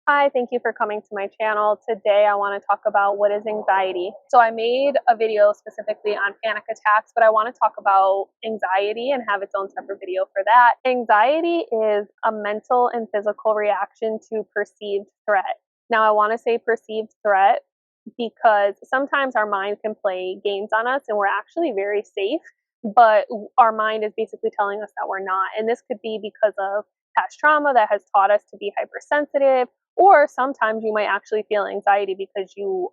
Hi, thank you for coming to my channel. Today I want to talk about what is anxiety. So I made a video specifically on panic attacks, but I want to talk about anxiety and have its own separate video for that. Anxiety is a mental and physical reaction to perceived threat. Now I want to say perceived threat because sometimes our mind can play games on us and we're actually very safe, but our mind is basically telling us that we're not. And this could be because of past trauma that has taught us to be hypersensitive, or sometimes you might actually feel anxiety because you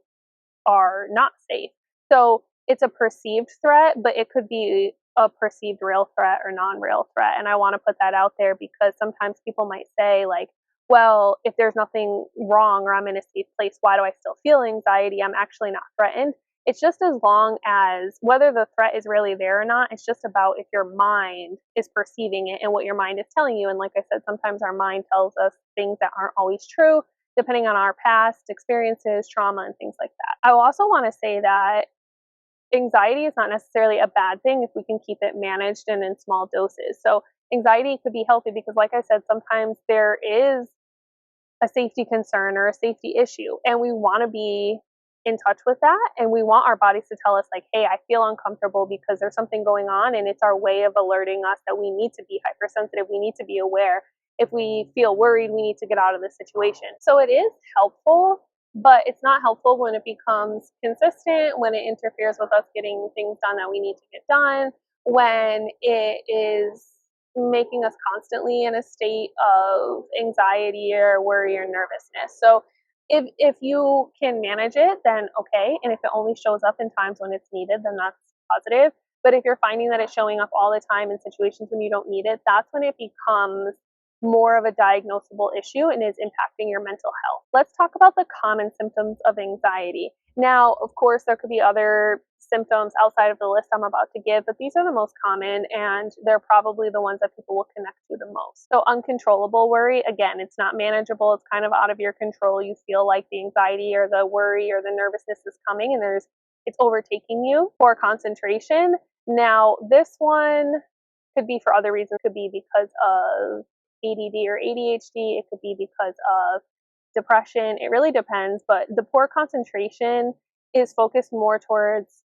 are not safe. So it's a perceived threat, but it could be a perceived real threat or non-real threat. And I want to put that out there because sometimes people might say, like, well, if there's nothing wrong or I'm in a safe place, why do I still feel anxiety? I'm actually not threatened. It's just as long as whether the threat is really there or not, it's just about if your mind is perceiving it and what your mind is telling you. And like I said, sometimes our mind tells us things that aren't always true, depending on our past experiences, trauma, and things like that. I also want to say that anxiety is not necessarily a bad thing if we can keep it managed and in small doses. So anxiety could be healthy because, like I said, sometimes there is a safety concern or a safety issue, and we want to be in touch with that, and we want our bodies to tell us, like, hey, I feel uncomfortable because there's something going on, and it's our way of alerting us that we need to be hypersensitive, we need to be aware. If we feel worried, we need to get out of this situation. So it is helpful, but it's not helpful when it becomes consistent, when it interferes with us getting things done that we need to get done, when it is making us constantly in a state of anxiety or worry or nervousness. So if you can manage it, then okay. And if it only shows up in times when it's needed, then that's positive. But if you're finding that it's showing up all the time in situations when you don't need it, that's when it becomes more of a diagnosable issue and is impacting your mental health. Let's talk about the common symptoms of anxiety. Now, of course, there could be other symptoms outside of the list I'm about to give, but these are the most common and they're probably the ones that people will connect to the most. So uncontrollable worry, again, it's not manageable. It's kind of out of your control. You feel like the anxiety or the worry or the nervousness is coming and it's overtaking you. Poor concentration. Now, this one could be for other reasons. It could be because of ADD or ADHD. It could be because of depression. It really depends, but the poor concentration is focused more towards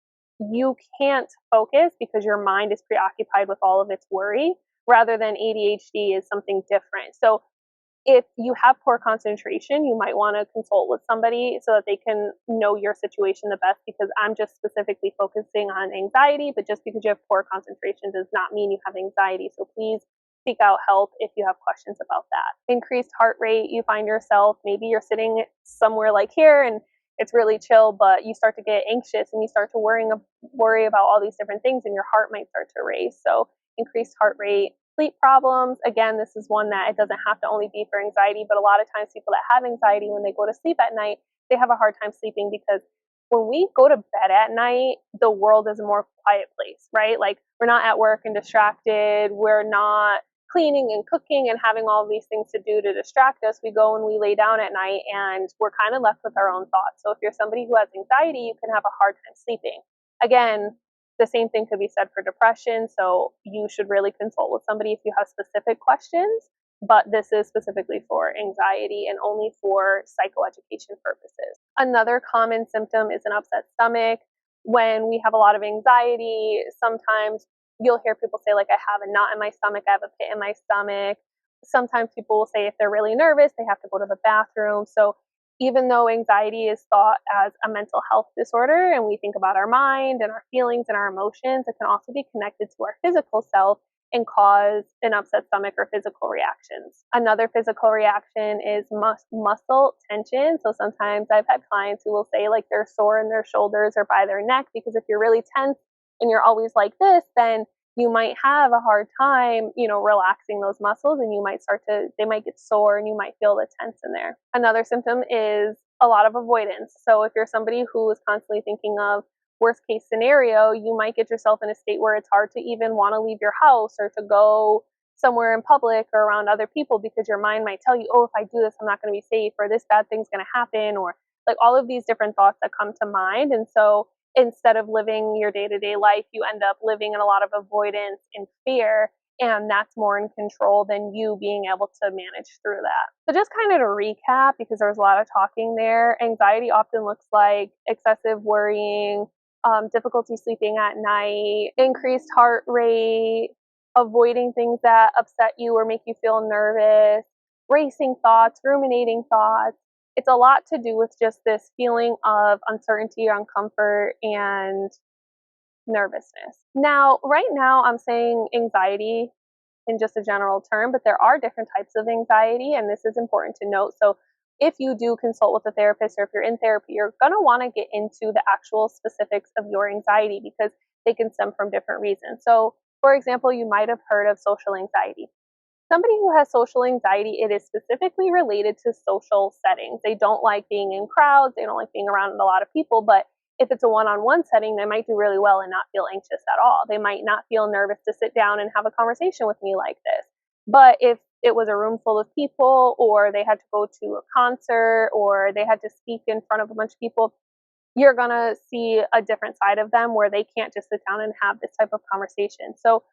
you can't focus because your mind is preoccupied with all of its worry, rather than ADHD is something different. So if you have poor concentration, you might want to consult with somebody so that they can know your situation the best, because I'm just specifically focusing on anxiety, but just because you have poor concentration does not mean you have anxiety. So please seek out help if you have questions about that. Increased heart rate, you find yourself, maybe you're sitting somewhere like here and it's really chill, but you start to get anxious and you start to worry about all these different things and your heart might start to race. So increased heart rate. Sleep problems, again, this is one that it doesn't have to only be for anxiety, but a lot of times people that have anxiety, when they go to sleep at night, they have a hard time sleeping because when we go to bed at night, the world is a more quiet place, right? Like we're not at work and distracted, we're not cleaning and cooking and having all these things to do to distract us. We go and we lay down at night and we're kind of left with our own thoughts. So if you're somebody who has anxiety, you can have a hard time sleeping. Again, the same thing could be said for depression, so you should really consult with somebody if you have specific questions, but this is specifically for anxiety and only for psychoeducation purposes. Another common symptom is an upset stomach. When we have a lot of anxiety, sometimes you'll hear people say, like, I have a knot in my stomach, I have a pit in my stomach. Sometimes people will say if they're really nervous, they have to go to the bathroom. So even though anxiety is thought as a mental health disorder and we think about our mind and our feelings and our emotions, it can also be connected to our physical self and cause an upset stomach or physical reactions. Another physical reaction is muscle tension. So sometimes I've had clients who will say, like, they're sore in their shoulders or by their neck, because if you're really tense and you're always like this, then you might have a hard time, relaxing those muscles, and they might get sore and you might feel the tense in there. Another symptom is a lot of avoidance. So if you're somebody who is constantly thinking of worst case scenario, you might get yourself in a state where it's hard to even want to leave your house or to go somewhere in public or around other people, because your mind might tell you, oh, if I do this, I'm not going to be safe, or this bad thing's going to happen, or like all of these different thoughts that come to mind. And so instead of living your day-to-day life, you end up living in a lot of avoidance and fear. and that's more in control than you being able to manage through that. So just kind of to recap, because there was a lot of talking there, anxiety often looks like excessive worrying, difficulty sleeping at night, increased heart rate, avoiding things that upset you or make you feel nervous, racing thoughts, ruminating thoughts. It's a lot to do with just this feeling of uncertainty, uncomfort, and nervousness. Now, right now, I'm saying anxiety in just a general term, but there are different types of anxiety, and this is important to note. So, if you do consult with a therapist or if you're in therapy, you're going to want to get into the actual specifics of your anxiety because they can stem from different reasons. So, for example, you might have heard of social anxiety. Somebody who has social anxiety, it is specifically related to social settings. They don't like being in crowds, they don't like being around a lot of people, but if it's a one-on-one setting, they might do really well and not feel anxious at all. They might not feel nervous to sit down and have a conversation with me like this. But if it was a room full of people, or they had to go to a concert, or they had to speak in front of a bunch of people, you're going to see a different side of them where they can't just sit down and have this type of conversation. So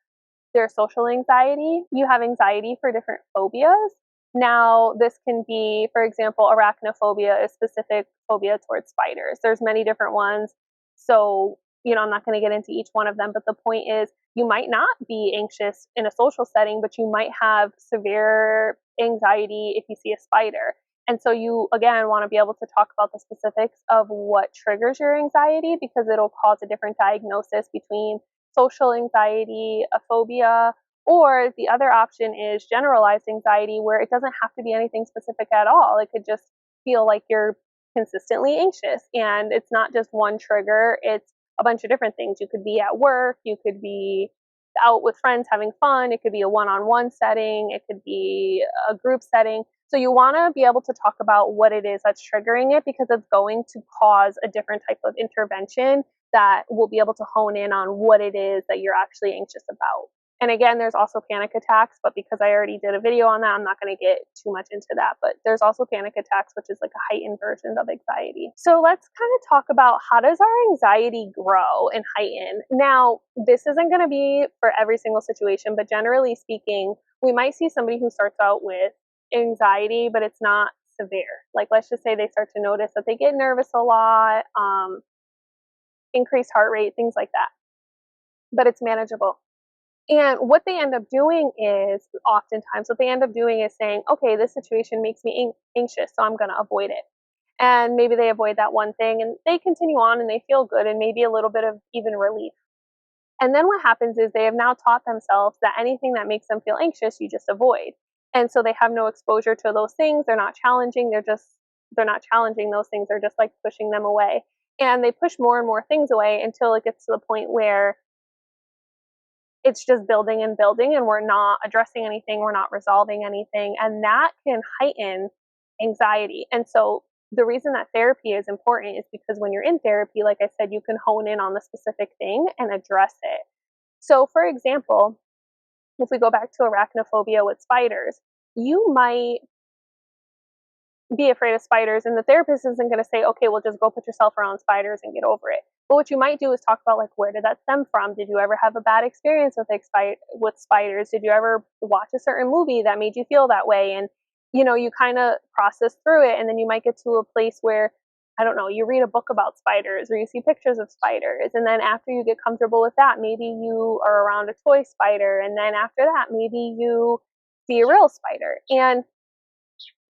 there's social anxiety. You have anxiety for different phobias. Now, this can be, for example, arachnophobia, a specific phobia towards spiders. There's many different ones. So, I'm not going to get into each one of them, but the point is you might not be anxious in a social setting, but you might have severe anxiety if you see a spider. And so you, again, want to be able to talk about the specifics of what triggers your anxiety because it'll cause a different diagnosis between social anxiety, a phobia, or the other option is generalized anxiety, where it doesn't have to be anything specific at all. It could just feel like you're consistently anxious, and it's not just one trigger, it's a bunch of different things. You could be at work, you could be out with friends having fun, it could be a one-on-one setting, it could be a group setting. So you want to be able to talk about what it is that's triggering it because it's going to cause a different type of intervention that will be able to hone in on what it is that you're actually anxious about. And again, there's also panic attacks, but because I already did a video on that, I'm not going to get too much into that. But there's also panic attacks, which is like a heightened version of anxiety. So let's kind of talk about how does our anxiety grow and heighten. Now, this isn't going to be for every single situation, but generally speaking, we might see somebody who starts out with anxiety, but it's not severe. Like, let's just say they start to notice that they get nervous a lot, increased heart rate, things like that. But it's manageable. And what they end up doing is, oftentimes, what they end up doing is saying, okay, this situation makes me anxious, so I'm going to avoid it. And maybe they avoid that one thing and they continue on and they feel good and maybe a little bit of even relief. And then what happens is they have now taught themselves that anything that makes them feel anxious, you just avoid. And so they have no exposure to those things. They're not challenging. They're not challenging those things. They're just like pushing them away. And they push more and more things away until it gets to the point where it's just building and building and we're not addressing anything, we're not resolving anything, and that can heighten anxiety. And so the reason that therapy is important is because when you're in therapy, like I said, you can hone in on the specific thing and address it. So for example, if we go back to arachnophobia with spiders, you might be afraid of spiders and the therapist isn't going to say, okay, well, just go put yourself around spiders and get over it. But what you might do is talk about, like, where did that stem from? Did you ever have a bad experience with spiders? Did you ever watch a certain movie that made you feel that way? And you kind of process through it, and then you might get to a place where, I don't know, you read a book about spiders or you see pictures of spiders, and then after you get comfortable with that, maybe you are around a toy spider, and then after that, maybe you see a real spider. And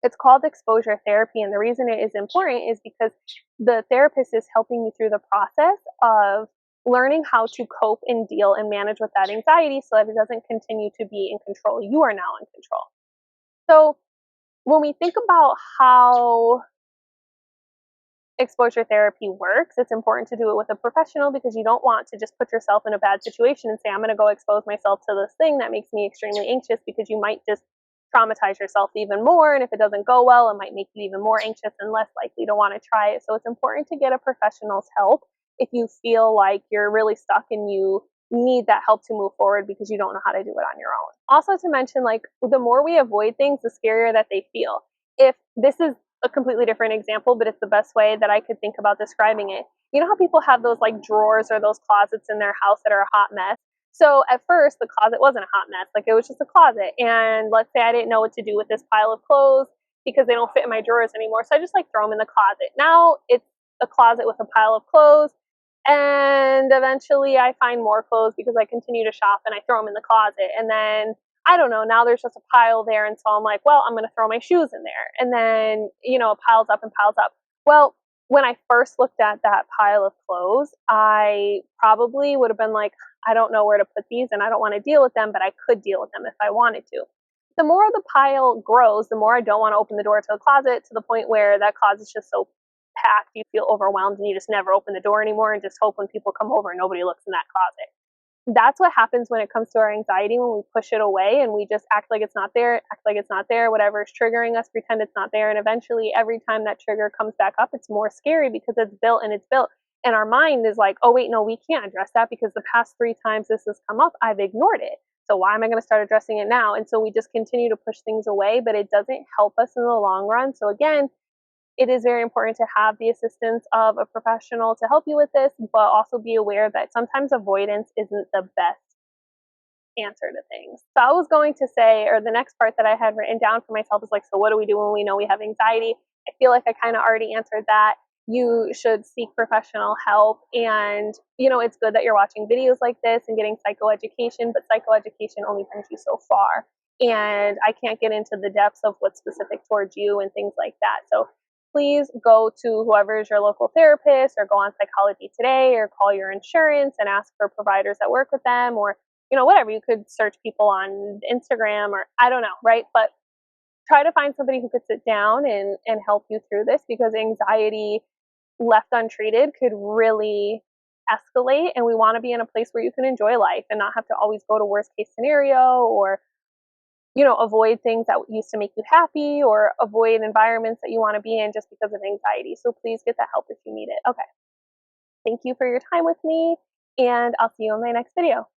it's called exposure therapy, and the reason it is important is because the therapist is helping you through the process of learning how to cope and deal and manage with that anxiety so that it doesn't continue to be in control. You are now in control. So when we think about how exposure therapy works, it's important to do it with a professional because you don't want to just put yourself in a bad situation and say, I'm going to go expose myself to this thing that makes me extremely anxious, because you might just traumatize yourself even more. And if it doesn't go well, it might make you even more anxious and less likely to want to try it. So it's important to get a professional's help if you feel like you're really stuck and you need that help to move forward because you don't know how to do it on your own. Also, to mention, like, the more we avoid things, the scarier that they feel. If this is a completely different example, but it's the best way that I could think about describing it. You know how people have those like drawers or those closets in their house that are a hot mess? So at first, the closet wasn't a hot mess. Like, it was just a closet. And let's say I didn't know what to do with this pile of clothes because they don't fit in my drawers anymore. So I just like throw them in the closet. Now it's a closet with a pile of clothes. And eventually I find more clothes because I continue to shop and I throw them in the closet. And then I don't know, now there's just a pile there. And so I'm like, well, I'm going to throw my shoes in there. And then, it piles up and piles up. Well, when I first looked at that pile of clothes, I probably would have been like, I don't know where to put these and I don't want to deal with them, but I could deal with them if I wanted to. The more the pile grows, the more I don't want to open the door to the closet, to the point where that closet's just so packed, you feel overwhelmed and you just never open the door anymore and just hope when people come over nobody looks in that closet. That's what happens when it comes to our anxiety, when we push it away and we just act like it's not there, whatever is triggering us, pretend it's not there. And eventually, every time that trigger comes back up, it's more scary because it's built and it's built. And our mind is like, oh, wait, no, we can't address that because the past 3 times this has come up, I've ignored it. So why am I going to start addressing it now? And so we just continue to push things away, but it doesn't help us in the long run. So again, it is very important to have the assistance of a professional to help you with this, but also be aware that sometimes avoidance isn't the best answer to things. So I was going to say, or the next part that I had written down for myself is like, so what do we do when we know we have anxiety? I feel like I kind of already answered that. You should seek professional help. And, it's good that you're watching videos like this and getting psychoeducation, but psychoeducation only brings you so far. And I can't get into the depths of what's specific towards you and things like that. So please go to whoever is your local therapist, or go on Psychology Today, or call your insurance and ask for providers that work with them, or whatever. You could search people on Instagram, or I don't know, right? But try to find somebody who could sit down and help you through this, because anxiety left untreated could really escalate, and we want to be in a place where you can enjoy life and not have to always go to worst case scenario, or avoid things that used to make you happy, or avoid environments that you want to be in just because of anxiety. So please get that help if you need it. Okay. Thank you for your time with me, and I'll see you in my next video.